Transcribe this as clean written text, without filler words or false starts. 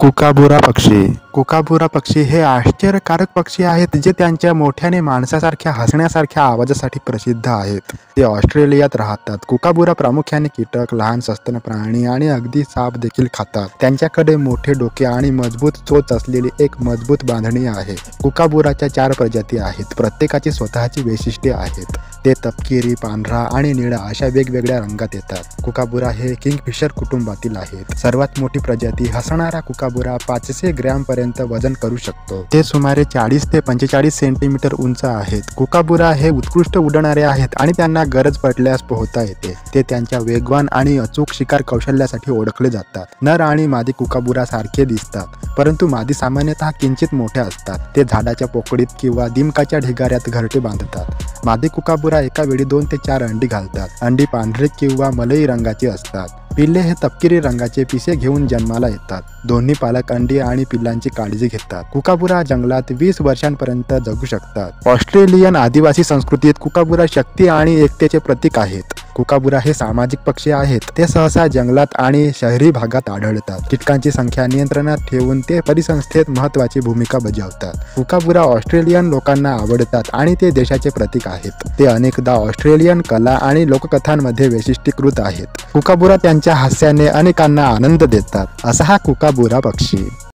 Kookaburra पक्षी Kookaburra पक्षी हे आश्चर्यकारक पक्षी आहेत जे त्यांच्या मोठ्याने माणसासारख्या हसण्यासारख्या आवाजासाठी प्रसिद्ध आहेत। ते ऑस्ट्रेलियात राहतात। कुकाबुरा प्रामुख्याने कीटक, लहान सस्तन प्राणी आणि अगदी साप देखील खातात। त्यांच्याकडे मोठे डोके आणि मजबूत चोच असलेली एक मजबूत बांधणी आहे। कुकाबुराच्या 4 प्रजाती आहेत, प्रत्येकाची स्वतःची वैशिष्ट्ये आहेत। ते तपकिरी, पांढरा आणि निळा अशा वेगवेगळ्या रंगात येतात। कुकाबुरा हे किंगफिशर कुटुंबातील आहेत। सर्वात मोठी प्रजाती हसणारा कुकाबुरा 500 ग्रॅम पर्यंत वजन करू शकतो। ते सुमारे 40 ते 45 सेंटीमीटर उंच आहेत। कुकाबुरा हे उत्कृष्ट उडणारे आहेत आणि त्यांना गरज पडल्यास पोहता येते। ते त्यांच्या वेगवान आणि अचूक शिकार कौशल्यासाठी ओळखले जातात। नर आणि मादी कुकाबुरा सारखे दिसतात, परंतु मादी सामान्यतः किंचित मोठ्या असतात। ते झाडाच्या पोकळीत किंवा दिमकाच्या ढिगाऱ्यात घरटे बांधतात। मादी कुकाबुरा एका वेळी 2 ते 4 अंडी घालतात। अंडी पांढरे किंवा मलई रंगाची असतात। पिल्ले हे तपकिरी रंगाचे पिसे घेऊन जन्माला येतात। दोन्ही पालक अंडी आणि पिल्लांची काळजी घेतात। कुकाबुरा जंगलात 20 वर्षांपर्यंत जगू शकतात। ऑस्ट्रेलियन आदिवासी संस्कृतीत कुकाबुरा शक्ती आणि एकतेचे प्रतीक आहेत। कुकाबुरा हे सामाजिक पक्षी आहेत। ते सहसा जंगलात आणि शहरी भागात आढळतात। कीटकांची संख्या नियंत्रणात ठेवून ते परिसंस्थेत महत्त्वाची भूमिका बजावतात। कुकाबुरा ऑस्ट्रेलियन लोकांना आवडतात आणि ते देशाचे प्रतीक आहेत। ते अनेकदा ऑस्ट्रेलियन कला आणि लोककथांमध्ये वैशिष्ट्यीकृत आहेत। कुकाबुरा त्यांच्या हास्याने अनेकांना आनंद देतात। असा हा कुकाबुरा पक्षी।